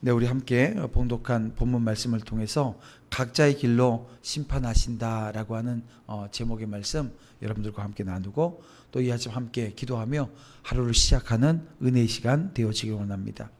네, 우리 함께 봉독한 본문 말씀을 통해서 각자의 길로 심판하신다라고 하는 제목의 말씀 여러분들과 함께 나누고 또 이 아침 함께 기도하며 하루를 시작하는 은혜의 시간 되어지길 원합니다.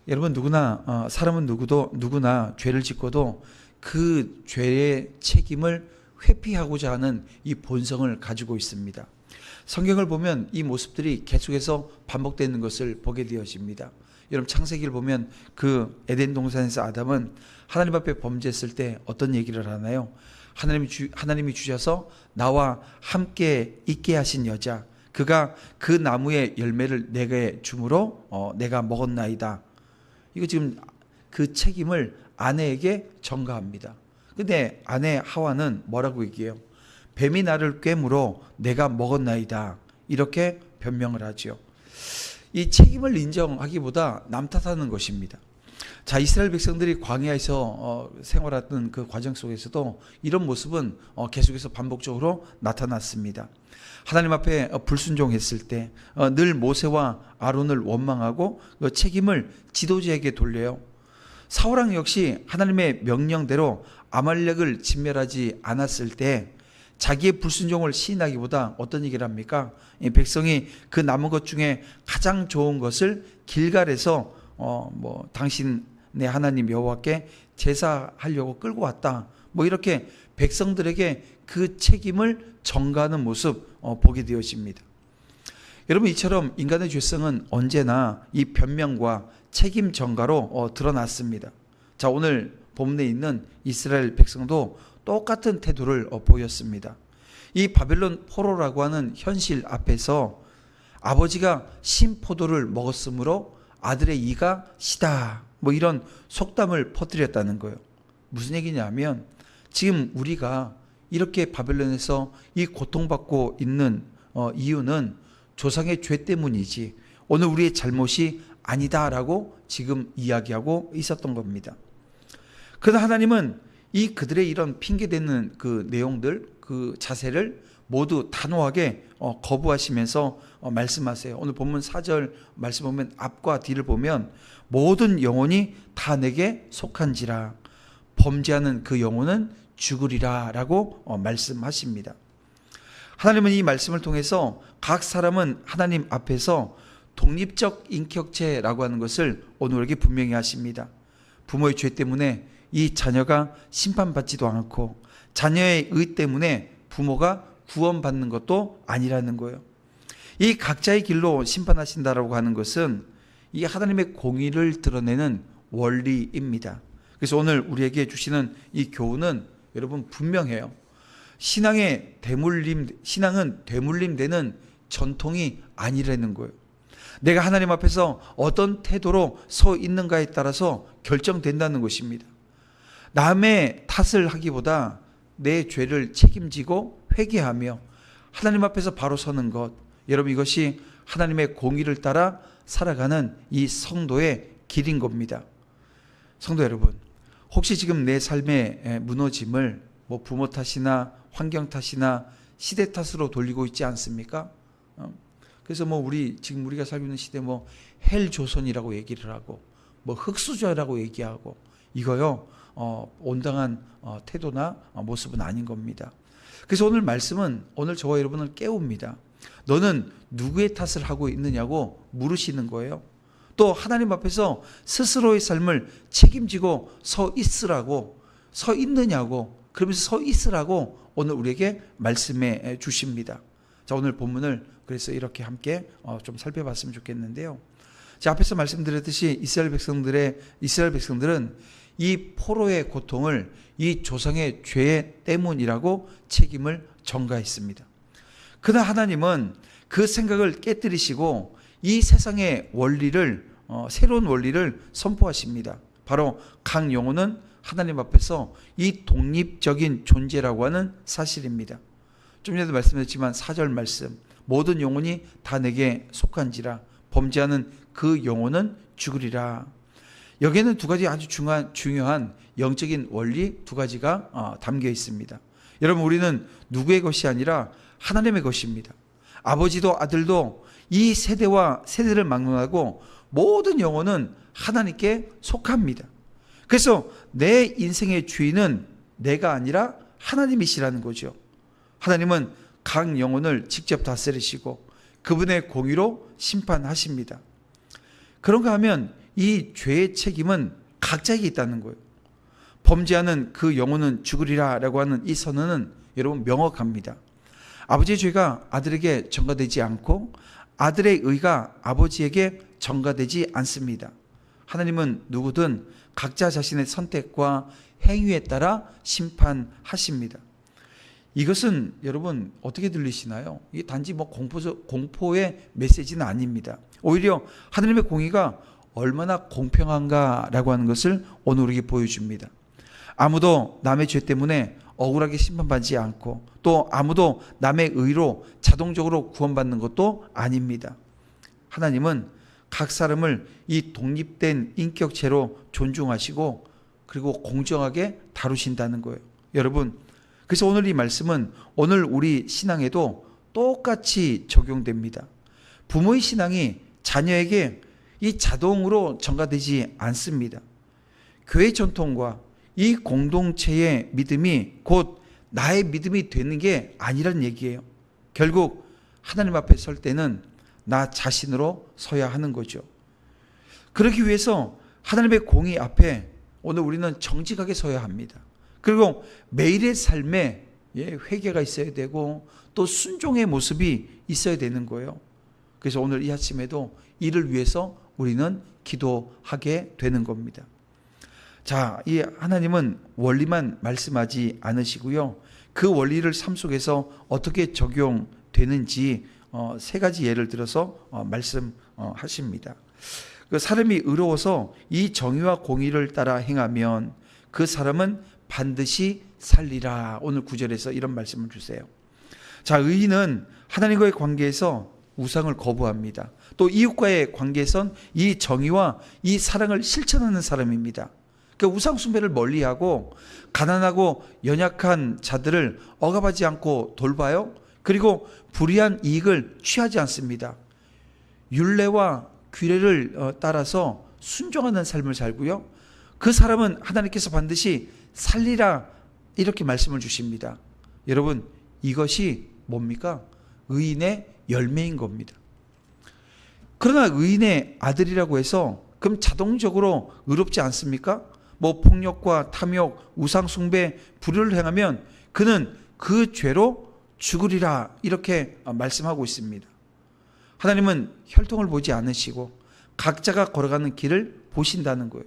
여러분, 사람은 누구나 죄를 짓고도 그 죄의 책임을 회피하고자 하는 이 본성을 가지고 있습니다. 성경을 보면 이 모습들이 계속해서 반복되는 것을 보게 되어집니다. 여러분, 창세기를 보면 그 에덴 동산에서 아담은 하나님 앞에 범죄했을 때 어떤 얘기를 하나요? 하나님이 주셔서 나와 함께 있게 하신 여자, 그가 그 나무의 열매를 내게 주므로 내가 먹었나이다. 이거 지금 그 책임을 아내에게 전가합니다. 근데 아내 하와는 뭐라고 얘기해요? 뱀이 나를 꿰물어 내가 먹었나이다. 이렇게 변명을 하죠. 이 책임을 인정하기보다 남 탓하는 것입니다. 자, 이스라엘 백성들이 광야에서 생활하던 그 과정 속에서도 이런 모습은 계속해서 반복적으로 나타났습니다. 하나님 앞에 불순종했을 때 늘 모세와 아론을 원망하고 그 책임을 지도자에게 돌려요. 사울왕 역시 하나님의 명령대로 아말렉을 진멸하지 않았을 때 자기의 불순종을 시인하기보다 어떤 얘기를 합니까? 이 백성이 그 남은 것 중에 가장 좋은 것을 길갈에서 당신의 하나님 여호와께 제사하려고 끌고 왔다. 이렇게 백성들에게 그 책임을 전가하는 모습 보게 되어집니다. 여러분, 이처럼 인간의 죄성은 언제나 이 변명과 책임 전가로 드러났습니다. 자, 오늘 본문에 있는 이스라엘 백성도 똑같은 태도를 보였습니다. 이 바벨론 포로라고 하는 현실 앞에서 아버지가 신포도를 먹었으므로 아들의 이가 시다, 이런 속담을 퍼뜨렸다는 거예요. 무슨 얘기냐면 지금 우리가 이렇게 바벨론에서 이 고통받고 있는 이유는 조상의 죄 때문이지 오늘 우리의 잘못이 아니다라고 지금 이야기하고 있었던 겁니다. 그러나 하나님은 이 그들의 이런 핑계대는 그 내용들, 그 자세를 모두 단호하게 거부하시면서 말씀하세요. 오늘 본문 4절 말씀 보면 앞과 뒤를 보면 모든 영혼이 다 내게 속한지라 범죄하는 그 영혼은 죽으리라 라고 말씀하십니다. 하나님은 이 말씀을 통해서 각 사람은 하나님 앞에서 독립적 인격체라고 하는 것을 오늘 우리에게 분명히 하십니다. 부모의 죄 때문에 이 자녀가 심판받지도 않고 자녀의 의 때문에 부모가 구원받는 것도 아니라는 거예요. 이 각자의 길로 심판하신다라고 하는 것은 이 하나님의 공의를 드러내는 원리입니다. 그래서 오늘 우리에게 주시는 이 교훈은 여러분 분명해요. 신앙은 되물림되는 전통이 아니라는 거예요. 내가 하나님 앞에서 어떤 태도로 서 있는가에 따라서 결정된다는 것입니다. 남의 탓을 하기보다 내 죄를 책임지고 회개하며 하나님 앞에서 바로 서는 것, 여러분 이것이 하나님의 공의를 따라 살아가는 이 성도의 길인 겁니다. 성도 여러분, 혹시 지금 내 삶의 무너짐을 부모 탓이나 환경 탓이나 시대 탓으로 돌리고 있지 않습니까? 그래서 지금 우리가 살고 있는 시대 헬조선이라고 얘기를 하고 흑수저라고 얘기하고 이거요 온당한 태도나 모습은 아닌 겁니다. 그래서 오늘 말씀은 오늘 저와 여러분을 깨웁니다. 너는 누구의 탓을 하고 있느냐고 물으시는 거예요. 또 하나님 앞에서 스스로의 삶을 책임지고 서 있느냐고, 그러면서 서 있으라고 오늘 우리에게 말씀해 주십니다. 자, 오늘 본문을 그래서 이렇게 함께 좀 살펴봤으면 좋겠는데요. 자, 앞에서 말씀드렸듯이 이스라엘 백성들은 이 포로의 고통을 이 조상의 죄 때문이라고 책임을 전가했습니다. 그러나 하나님은 그 생각을 깨뜨리시고 이 세상의 새로운 원리를 선포하십니다. 바로 각 영혼은 하나님 앞에서 이 독립적인 존재라고 하는 사실입니다. 좀 전에도 말씀드렸지만 4절 말씀, 모든 영혼이 다 내게 속한지라 범죄하는 그 영혼은 죽으리라. 여기에는 두 가지 아주 중요한 영적인 원리 두 가지가 담겨 있습니다. 여러분, 우리는 누구의 것이 아니라 하나님의 것입니다. 아버지도 아들도 이 세대와 세대를 막론하고 모든 영혼은 하나님께 속합니다. 그래서 내 인생의 주인은 내가 아니라 하나님이시라는 거죠. 하나님은 각 영혼을 직접 다스리시고 그분의 공의로 심판하십니다. 그런가 하면 이 죄의 책임은 각자에게 있다는 거예요. 범죄하는 그 영혼은 죽으리라 라고 하는 이 선언은 여러분 명확합니다. 아버지의 죄가 아들에게 전가되지 않고 아들의 의가 아버지에게 전가되지 않습니다. 하나님은 누구든 각자 자신의 선택과 행위에 따라 심판하십니다. 이것은 여러분 어떻게 들리시나요? 이게 단지 공포의 메시지는 아닙니다. 오히려 하나님의 공의가 얼마나 공평한가라고 하는 것을 오늘 우리에게 보여줍니다. 아무도 남의 죄 때문에 억울하게 심판받지 않고 또 아무도 남의 의로 자동적으로 구원받는 것도 아닙니다. 하나님은 각 사람을 이 독립된 인격체로 존중하시고 그리고 공정하게 다루신다는 거예요. 여러분, 그래서 오늘 이 말씀은 오늘 우리 신앙에도 똑같이 적용됩니다. 부모의 신앙이 자녀에게 이 자동으로 전가되지 않습니다. 교회 전통과 이 공동체의 믿음이 곧 나의 믿음이 되는 게 아니란 얘기예요. 결국 하나님 앞에 설 때는 나 자신으로 서야 하는 거죠. 그러기 위해서 하나님의 공의 앞에 오늘 우리는 정직하게 서야 합니다. 그리고 매일의 삶에 회개가 있어야 되고 또 순종의 모습이 있어야 되는 거예요. 그래서 오늘 이 아침에도 이를 위해서 우리는 기도하게 되는 겁니다. 자, 이 하나님은 원리만 말씀하지 않으시고요. 그 원리를 삶 속에서 어떻게 적용되는지 세 가지 예를 들어서 말씀하십니다. 그 사람이 의로워서 이 정의와 공의를 따라 행하면 그 사람은 반드시 살리라. 오늘 9절에서 이런 말씀을 주세요. 자, 의인은 하나님과의 관계에서 우상을 거부합니다. 또 이웃과의 관계에선 이 정의와 이 사랑을 실천하는 사람입니다. 그 우상 숭배를 멀리하고 가난하고 연약한 자들을 억압하지 않고 돌봐요. 그리고 불의한 이익을 취하지 않습니다. 율례와 규례를 따라서 순종하는 삶을 살고요. 그 사람은 하나님께서 반드시 살리라 이렇게 말씀을 주십니다. 여러분, 이것이 뭡니까? 의인의 열매인 겁니다. 그러나 의인의 아들이라고 해서 그럼 자동적으로 의롭지 않습니까? 폭력과 탐욕, 우상숭배, 불의를 행하면 그는 그 죄로 죽으리라 이렇게 말씀하고 있습니다. 하나님은 혈통을 보지 않으시고 각자가 걸어가는 길을 보신다는 거예요.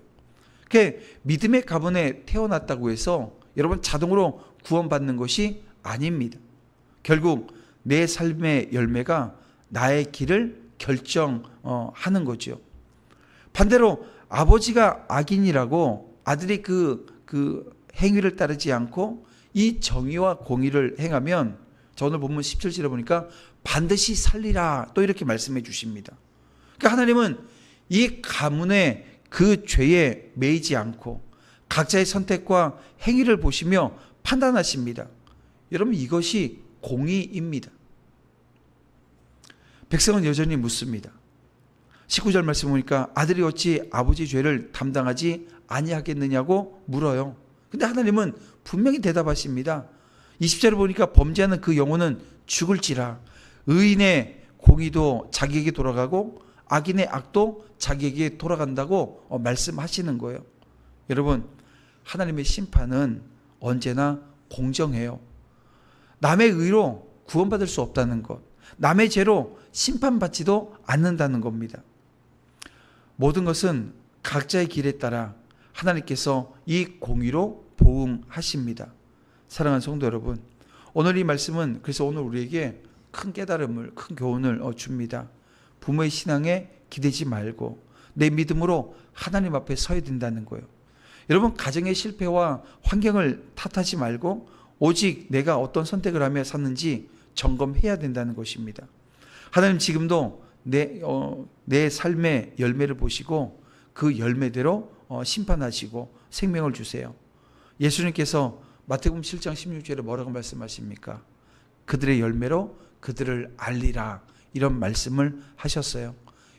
그게 믿음의 가문에 태어났다고 해서 여러분 자동으로 구원받는 것이 아닙니다. 결국 내 삶의 열매가 나의 길을 결정하는 거죠. 반대로 아버지가 악인이라고 아들이 그 행위를 따르지 않고 이 정의와 공의를 행하면 저 오늘 본문 17절에 보니까 반드시 살리라 또 이렇게 말씀해 주십니다. 그러니까 하나님은 이 가문의 그 죄에 매이지 않고 각자의 선택과 행위를 보시며 판단하십니다. 여러분, 이것이 공의입니다. 백성은 여전히 묻습니다. 19절 말씀 보니까 아들이 어찌 아버지 죄를 담당하지 아니하겠느냐고 물어요. 근데 하나님은 분명히 대답하십니다. 20절을 보니까 범죄하는 그 영혼은 죽을지라. 의인의 공의도 자기에게 돌아가고 악인의 악도 자기에게 돌아간다고 말씀하시는 거예요. 여러분, 하나님의 심판은 언제나 공정해요. 남의 의로 구원받을 수 없다는 것, 남의 죄로 심판받지도 않는다는 겁니다. 모든 것은 각자의 길에 따라 하나님께서 이 공의로 보응하십니다. 사랑하는 성도 여러분, 오늘 이 말씀은 그래서 오늘 우리에게 큰 깨달음을, 큰 교훈을 줍니다. 부모의 신앙에 기대지 말고 내 믿음으로 하나님 앞에 서야 된다는 거예요. 여러분, 가정의 실패와 환경을 탓하지 말고 오직 내가 어떤 선택을 하며 샀는지 점검해야 된다는 것입니다. 하나님 지금도 내 삶의 열매를 보시고 그 열매대로 심판하시고 생명을 주세요. 예수님께서 마태복음 7장 16절에 뭐라고 말씀하십니까? 그들의 열매로 그들을 알리라 이런 말씀을 하셨어요.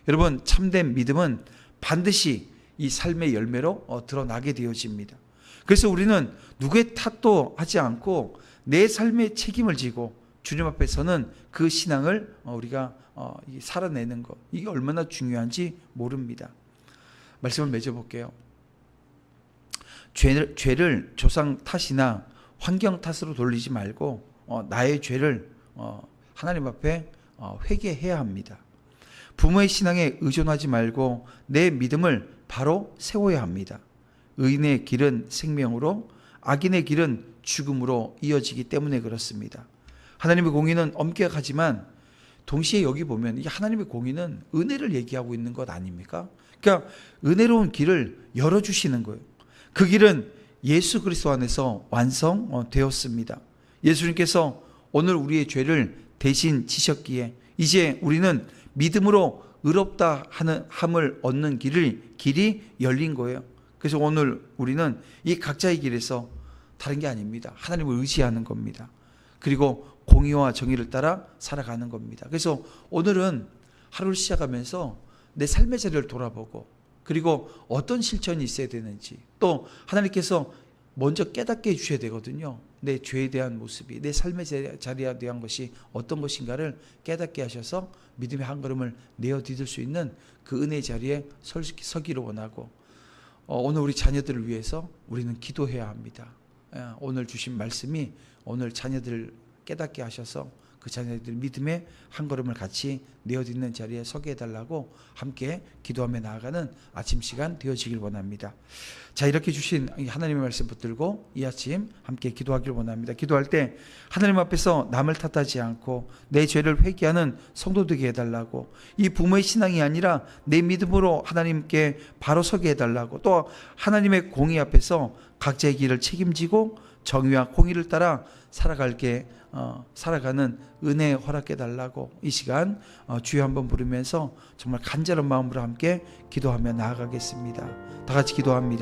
여러분, 참된 믿음은 반드시 이 삶의 열매로 드러나게 되어집니다. 그래서 우리는 누구의 탓도 하지 않고 내 삶의 책임을 지고 주님 앞에서는 그 신앙을 우리가 살아내는 것, 이게 얼마나 중요한지 모릅니다. 말씀을 맺어볼게요. 죄를 조상 탓이나 환경 탓으로 돌리지 말고 나의 죄를 하나님 앞에 회개해야 합니다. 부모의 신앙에 의존하지 말고 내 믿음을 바로 세워야 합니다. 의인의 길은 생명으로, 악인의 길은 죽음으로 이어지기 때문에 그렇습니다. 하나님의 공의는 엄격하지만 동시에 여기 보면 이 하나님의 공의는 은혜를 얘기하고 있는 것 아닙니까? 그러니까 은혜로운 길을 열어주시는 거예요. 그 길은 예수 그리스도 안에서 완성되었습니다. 예수님께서 오늘 우리의 죄를 대신 지셨기에 이제 우리는 믿음으로 의롭다 함을 얻는 길이 열린 거예요. 그래서 오늘 우리는 이 각자의 길에서 다른 게 아닙니다. 하나님을 의지하는 겁니다. 그리고 공의와 정의를 따라 살아가는 겁니다. 그래서 오늘은 하루를 시작하면서 내 삶의 자리를 돌아보고 그리고 어떤 실천이 있어야 되는지 또 하나님께서 먼저 깨닫게 해주셔야 되거든요. 내 죄에 대한 모습이 내 삶의 자리에 대한 것이 어떤 것인가를 깨닫게 하셔서 믿음의 한 걸음을 내어디딜 수 있는 그 은혜의 자리에 서기를 원하고 오늘 우리 자녀들을 위해서 우리는 기도해야 합니다. 오늘 주신 말씀이 오늘 자녀들을 깨닫게 하셔서 그 자녀들 믿음의 한 걸음을 같이 내어딛는 자리에 서게 해달라고 함께 기도하며 나아가는 아침 시간 되어지길 원합니다. 자, 이렇게 주신 하나님의 말씀 붙들고 이 아침 함께 기도하길 원합니다. 기도할 때 하나님 앞에서 남을 탓하지 않고 내 죄를 회개하는 성도 되게 해달라고, 이 부모의 신앙이 아니라 내 믿음으로 하나님께 바로 서게 해달라고, 또 하나님의 공의 앞에서 각자의 길을 책임지고 정의와 공의를 따라 살아가는 은혜 허락해 달라고 이 시간 주여 한번 부르면서 정말 간절한 마음으로 함께 기도하며 나아가겠습니다. 다 같이 기도합니다.